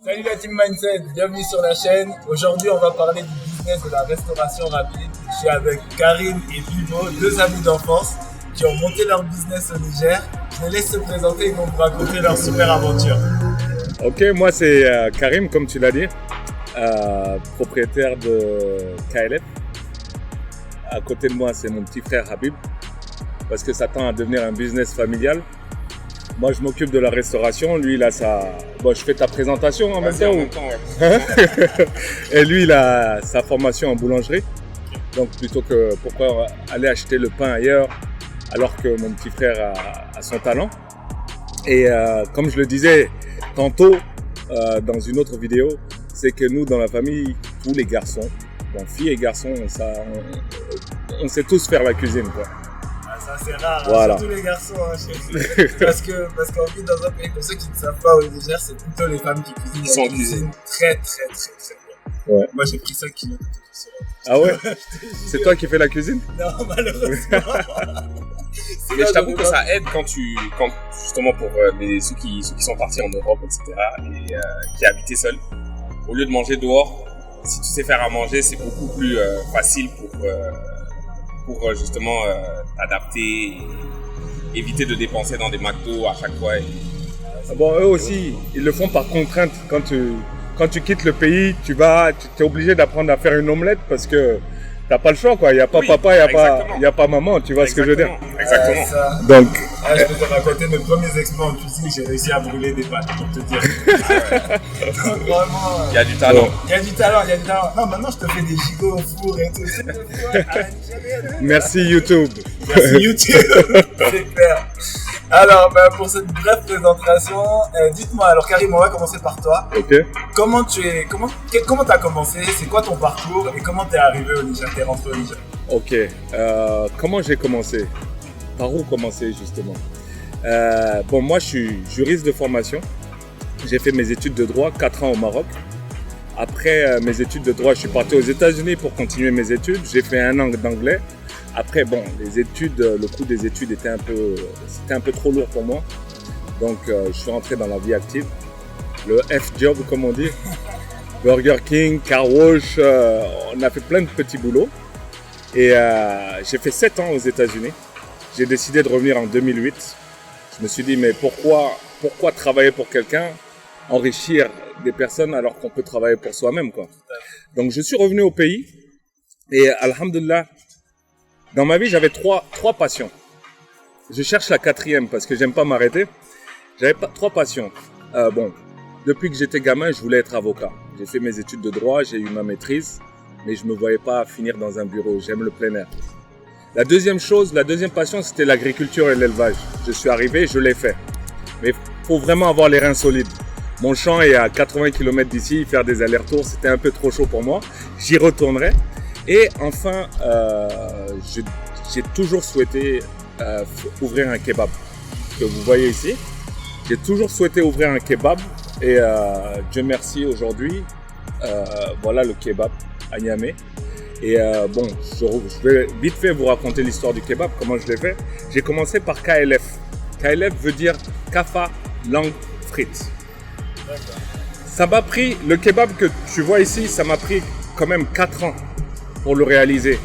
Salut la team Mindset, bienvenue sur la chaîne. Aujourd'hui, on va parler du business de la restauration rapide. Je suis avec Karim et Bibo, deux amis d'enfance qui ont monté leur business au Niger. Je les laisse se présenter, ils vont vous raconter leur super aventure. Ok, moi c'est Karim, comme tu l'as dit, propriétaire de KLF. À côté de moi, c'est mon petit frère Habib, parce que ça tend à devenir un business familial. Moi, je m'occupe de la restauration. Lui, il a sa... Bon, je fais ta présentation en même temps. Ouais. Et lui, il a sa formation en boulangerie. Donc, plutôt que pourquoi aller acheter le pain ailleurs alors que mon petit frère a son talent. Et comme je le disais tantôt dans une autre vidéo, c'est que nous, dans la famille, tous les garçons, bon, filles et garçons, on sait tous faire la cuisine, quoi. Ça c'est rare, voilà. Hein, surtout les garçons parce qu'on vit dans un pays, pour ceux qui ne savent pas, au Niger, c'est plutôt les femmes qui cuisinent. Ils sont en cuisine très bien. Ouais. Moi j'ai pris 5 kilos de tout. Ah ouais? C'est toi qui fais la cuisine? Non, malheureusement. Mais je t'avoue que ça aide quand justement pour ceux qui sont partis en Europe, etc. et qui habitaient seuls. Au lieu de manger dehors, si tu sais faire à manger, c'est beaucoup plus facile pour justement t'adapter et éviter de dépenser dans des McDo à chaque fois. Bon, eux aussi, ils le font par contrainte. Quand tu quittes le pays, tu es obligé d'apprendre à faire une omelette parce que t'as pas le choix, quoi. Il n'y a pas papa, il n'y a pas maman, tu vois ce que je veux dire? Exactement. Donc, je peux te raconter mes premiers exploits en cuisine, j'ai réussi à brûler des pâtes, pour te dire. Donc, vraiment, il y a du talent. Il y a du talent. Non, maintenant je te fais des gigots au four et tout. Merci YouTube. Merci YouTube. C'est clair. Alors, pour cette brève présentation, dites-moi, alors Karim, on va commencer par toi. Ok. Comment t'as commencé? C'est quoi ton parcours et comment t'es arrivé au Niger? T'es rentré au Niger? Ok. Comment j'ai commencé? Par où commencer justement? Bon, moi je suis juriste de formation. J'ai fait mes études de droit 4 ans au Maroc. Après mes études de droit, je suis parti aux États-Unis pour continuer mes études. J'ai fait 1 an d'anglais. Après, bon, les études, le coût des études était un peu trop lourd pour moi. Donc, je suis rentré dans la vie active. Le F-job, comme on dit. Burger King, Car Wash, on a fait plein de petits boulots. Et j'ai fait 7 ans aux États-Unis. J'ai décidé de revenir en 2008. Je me suis dit, mais pourquoi travailler pour quelqu'un, enrichir des personnes alors qu'on peut travailler pour soi-même, quoi. Donc, je suis revenu au pays. Et alhamdoulilah, dans ma vie, j'avais trois passions. Je cherche la 4e parce que j'aime pas m'arrêter. J'avais 3 passions. Bon, depuis que j'étais gamin, je voulais être avocat. J'ai fait mes études de droit, j'ai eu ma maîtrise, mais je me voyais pas finir dans un bureau. J'aime le plein air. La deuxième passion, c'était l'agriculture et l'élevage. Je suis arrivé, je l'ai fait. Mais faut vraiment avoir les reins solides. Mon champ est à 80 km d'ici, faire des allers-retours, c'était un peu trop chaud pour moi. J'y retournerai. Et enfin, j'ai toujours souhaité ouvrir un kebab, que vous voyez ici. J'ai toujours souhaité ouvrir un kebab et Dieu merci aujourd'hui, voilà le kebab à Niamey. Et bon, je vais vite fait vous raconter l'histoire du kebab, comment je l'ai fait. J'ai commencé par KLF. KLF veut dire Kafa Langue Frites. Ça m'a pris, le kebab que tu vois ici, ça m'a pris quand même 4 ans pour le réaliser.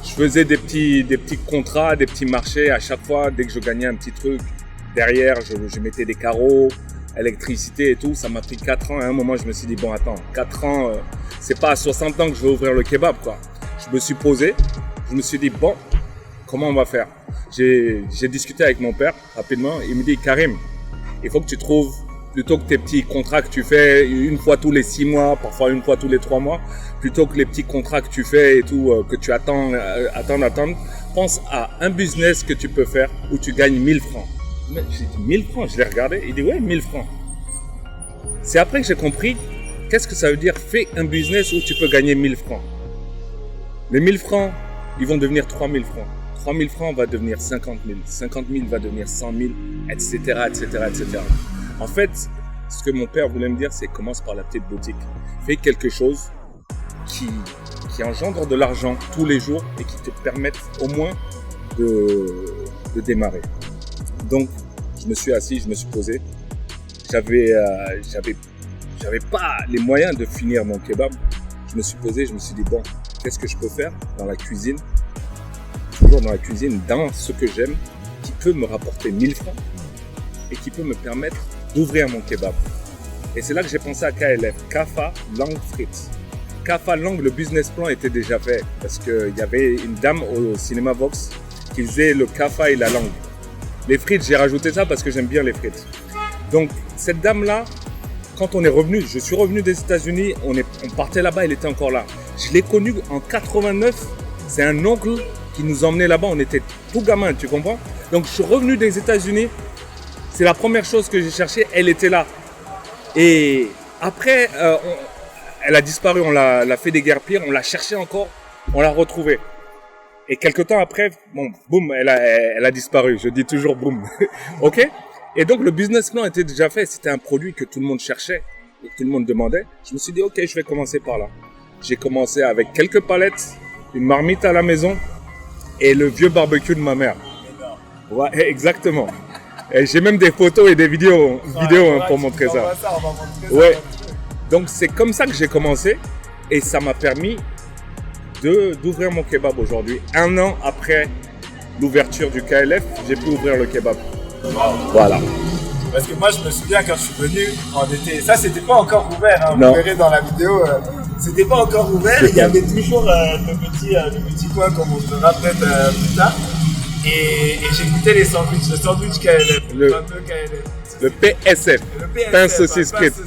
Je faisais des petits contrats, des petits marchés à chaque fois. Dès que je gagnais un petit truc, derrière, je mettais des carreaux, électricité et tout. Ça m'a pris 4 ans. À un moment, je me suis dit, bon, attends, 4 ans, c'est pas à 60 ans que je vais ouvrir le kebab, quoi. Je me suis posé. Je me suis dit, bon, comment on va faire? J'ai discuté avec mon père rapidement. Il me dit, Karim, il faut que tu trouves, plutôt que tes petits contrats que tu fais une fois tous les 6 mois, parfois une fois tous les 3 mois, plutôt que les petits contrats que tu fais et tout, que tu attends, pense à un business que tu peux faire où tu gagnes 1000 francs. J'ai dit 1000 francs, je l'ai regardé, il dit ouais, 1000 francs. C'est après que j'ai compris qu'est-ce que ça veut dire fais un business où tu peux gagner 1000 francs. Les 1000 francs, ils vont devenir 3000 francs. 3000 francs va devenir 50 000. 50 000 va devenir 100 000, etc., etc., etc. En fait, ce que mon père voulait me dire, c'est commence par la petite boutique. Fais quelque chose qui engendre de l'argent tous les jours et qui te permette au moins de démarrer. Donc, je me suis assis, je me suis posé. J'avais pas les moyens de finir mon kebab. Je me suis posé, je me suis dit, bon, qu'est-ce que je peux faire dans la cuisine, toujours dans la cuisine, dans ce que j'aime, qui peut me rapporter 1000 francs et qui peut me permettre d'ouvrir mon kebab. Et c'est là que j'ai pensé à KLF, Kaffa Langue Frites. Kaffa Langue, le business plan était déjà fait parce qu'il y avait une dame au cinéma Vox qui faisait le kaffa et la langue. Les frites, j'ai rajouté ça parce que j'aime bien les frites. Donc, cette dame-là, quand on est revenu, je suis revenu des États-Unis, on partait là-bas, elle était encore là. Je l'ai connue en 89, c'est un oncle qui nous emmenait là-bas, on était tout gamin, tu comprends? Donc, je suis revenu des États-Unis, c'est la première chose que j'ai cherchée, elle était là. Et après, elle a disparu, on l'a fait déguerpir, on l'a cherchée encore, on l'a retrouvée. Et quelques temps après, bon, boum, elle a disparu. Je dis toujours boum. OK? Et donc, le business plan était déjà fait. C'était un produit que tout le monde cherchait et que tout le monde demandait. Je me suis dit, OK, je vais commencer par là. J'ai commencé avec quelques palettes, une marmite à la maison et le vieux barbecue de ma mère. Ouais, exactement. Et j'ai même des photos et des vidéos pour montrer ça. Ouais. Donc, c'est comme ça que j'ai commencé et ça m'a permis d'ouvrir mon kebab aujourd'hui. 1 an après l'ouverture du KLF, j'ai pu ouvrir le kebab. Voilà. Parce que moi, je me souviens quand je suis venu en été, ça c'était pas encore ouvert, hein, vous verrez dans la vidéo, c'était pas encore ouvert, il y avait toujours le petit coin qu'on montrera peut-être plus tard. Et j'ai goûté les sandwichs, le sandwich KLF, le fameux KLF. Le PSF, pain saucisse frites.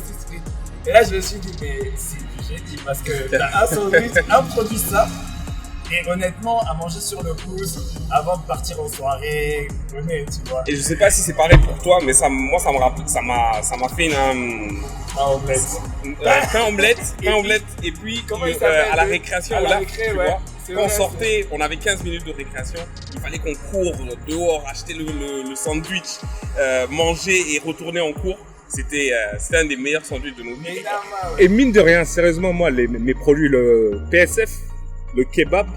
Et là, je me suis dit, mais c'est du génie parce que t'as un sandwich, un produit ça. Et honnêtement, à manger sur le pouce, avant de partir en soirée, tu vois. Et je sais pas si c'est pareil pour toi, mais ça m'a fait une pain omelette et puis à la récréation là, tu vois. Quand on sortait, on avait 15 minutes de récréation, il fallait qu'on court dehors, acheter le sandwich, manger et retourner en cours. C'était un des meilleurs sandwichs de nos vies. Et mine de rien, sérieusement, moi, mes produits, le PSF, le kebab,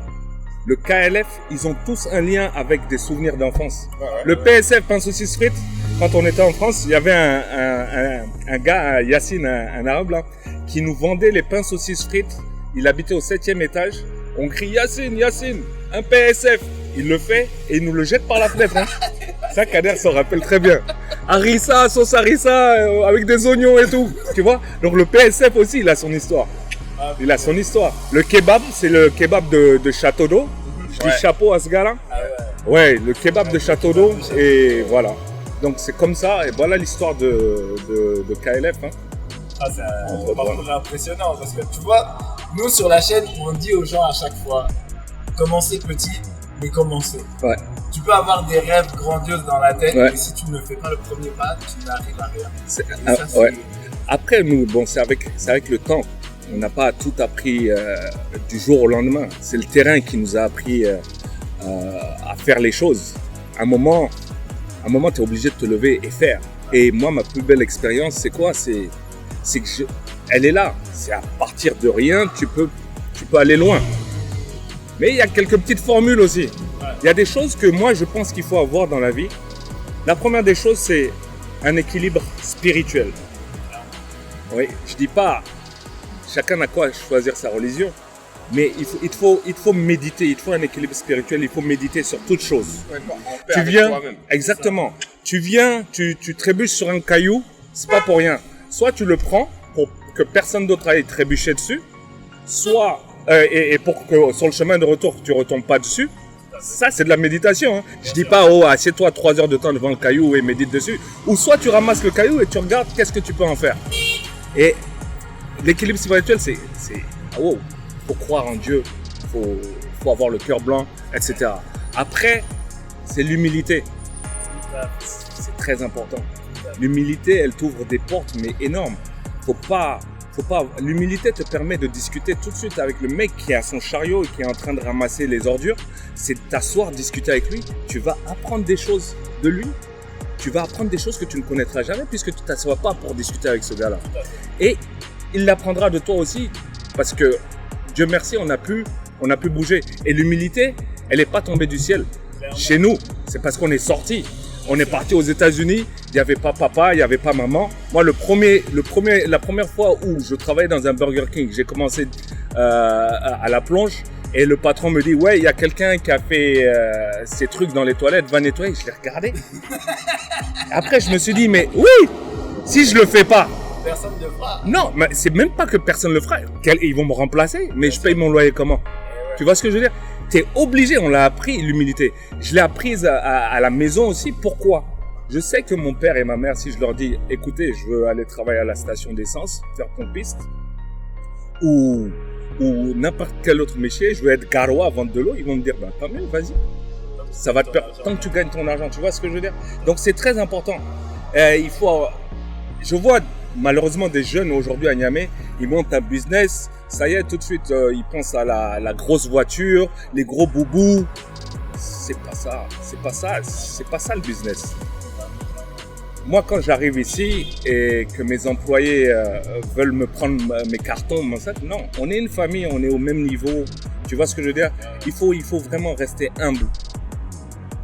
le KLF, ils ont tous un lien avec des souvenirs d'enfance. Ouais. Le PSF, pain saucisse frites, quand on était en France, il y avait un gars, Yacine, un arabe là, qui nous vendait les pains saucisses frites. Il habitait au 7e étage. On crie Yacine, Yacine, un PSF. Il le fait et il nous le jette par la fenêtre. Hein. Ça, Kader s'en rappelle très bien. Harissa, sauce harissa, avec des oignons et tout. Tu vois? Donc le PSF aussi, il a son histoire. Il a son histoire. Le kebab, c'est le kebab de Château d'Eau. Je dis chapeau à ce gars-là. Ouais, le kebab de Château d'Eau. Et voilà. Donc c'est comme ça. Et voilà l'histoire de KLF. Hein. Ah, c'est un parcours impressionnant. Parce que tu vois, nous sur la chaîne, on dit aux gens à chaque fois, commencez petit, mais commencez. Ouais. Tu peux avoir des rêves grandioses dans la tête, mais si tu ne fais pas le premier pas, tu n'arrives à rien. Ouais. Après, nous, bon, c'est avec le temps. On n'a pas tout appris du jour au lendemain. C'est le terrain qui nous a appris à faire les choses. À un moment, tu es obligé de te lever et faire. Et moi, ma plus belle expérience, c'est quoi? C'est que elle est là. C'est à partir de rien, tu peux aller loin. Mais il y a quelques petites formules aussi. Il y a des choses que moi, je pense qu'il faut avoir dans la vie. La première des choses, c'est un équilibre spirituel. Oui, je dis pas, chacun a quoi choisir sa religion, mais il faut méditer, il faut un équilibre spirituel, il faut méditer sur toute chose. Ouais, tu viens, exactement, tu viens, tu trébuches sur un caillou, c'est pas pour rien. Soit tu le prends pour que personne d'autre aille trébucher dessus, soit et pour que sur le chemin de retour tu retombes pas dessus. Ça, c'est de la méditation. Hein. Je dis pas, assieds-toi 3 heures de temps devant le caillou et médite dessus. Ou soit tu ramasses le caillou et tu regardes qu'est-ce que tu peux en faire. Et l'équilibre spirituel, c'est faut croire en Dieu, faut avoir le cœur blanc, etc. Après, c'est l'humilité. C'est très important. L'humilité, elle t'ouvre des portes, mais énormes. L'humilité te permet de discuter tout de suite avec le mec qui a son chariot et qui est en train de ramasser les ordures. C'est t'asseoir, discuter avec lui. Tu vas apprendre des choses de lui. Tu vas apprendre des choses que tu ne connaîtras jamais puisque tu ne t'assois pas pour discuter avec ce gars-là. Et il l'apprendra de toi aussi parce que, Dieu merci, on a pu bouger. Et l'humilité, elle n'est pas tombée du ciel. Chez nous, c'est parce qu'on est sorti. On est parti aux États-Unis, il n'y avait pas papa, il n'y avait pas maman. Moi, la première fois où je travaillais dans un Burger King, j'ai commencé à la plonge et le patron me dit « Ouais, il y a quelqu'un qui a fait ces trucs dans les toilettes, va nettoyer. » Je l'ai regardé. Après, je me suis dit « Mais oui, si je le fais pas. » Personne ne le fera. Non, mais c'est même pas que personne le fera. Ils vont me remplacer, mais je paye mon loyer comment? Tu vois ce que je veux dire? Tu es obligé, on l'a appris, l'humilité. Je l'ai apprise à la maison aussi. Pourquoi? Je sais que mon père et ma mère, si je leur dis, écoutez, je veux aller travailler à la station d'essence, faire pompiste, ou n'importe quel autre métier, je veux être garois, vendre de l'eau, ils vont me dire, bah, tant mieux, vas-y. Ça va te permettre, tant que tu gagnes ton argent, tu vois ce que je veux dire? Donc c'est très important. Je vois malheureusement des jeunes aujourd'hui à Niamey, ils montent un business, ça y est, tout de suite, ils pensent à la grosse voiture, les gros boubous. C'est pas ça le business. Moi, quand j'arrive ici et que mes employés veulent me prendre mes cartons, non, on est une famille, on est au même niveau. Tu vois ce que je veux dire? Il faut vraiment rester humble.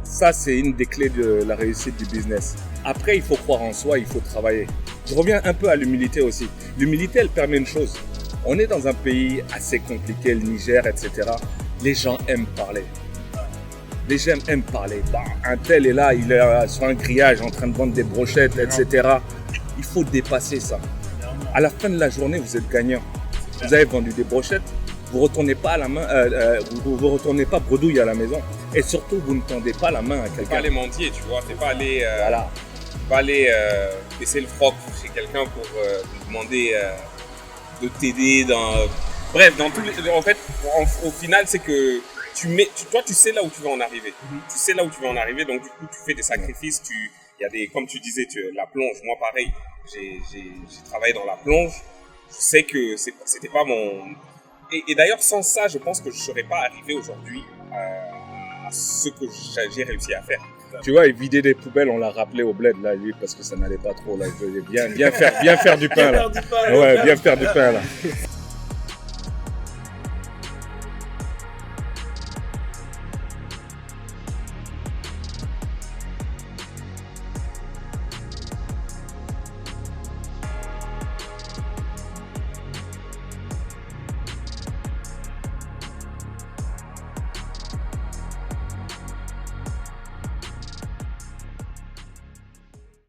Ça, c'est une des clés de la réussite du business. Après, il faut croire en soi, il faut travailler. Je reviens un peu à l'humilité aussi. L'humilité, elle permet une chose. On est dans un pays assez compliqué, le Niger, etc. Les gens aiment parler. Les gens aiment parler. Bah, un tel est là, il est sur un grillage en train de vendre des brochettes, etc. Il faut dépasser ça. À la fin de la journée, vous êtes gagnant. Vous avez vendu des brochettes, vous ne retournez pas à la main, vous retournez pas bredouille à la maison. Et surtout, vous ne tendez pas la main à quelqu'un. Pas aller mendier, tu vois. T'es pas aller, voilà. pas aller baisser le froc chez quelqu'un pour lui demander de t'aider dans. Bref, dans tous les. En fait, au final, c'est que toi, tu sais là où tu vas en arriver. Tu sais là où tu vas en arriver, donc du coup, tu fais des sacrifices. Il y a des, comme tu disais, la plonge. Moi, pareil, j'ai travaillé dans la plonge. Je sais que c'était pas mon. Et d'ailleurs, sans ça, je pense que je serais pas arrivé aujourd'hui à ce que j'ai réussi à faire. Tu vois, il vidait des poubelles, on l'a rappelé au bled là, lui, parce que ça n'allait pas trop là. Il faisait bien faire du pain là. Ouais, bien faire du pain là.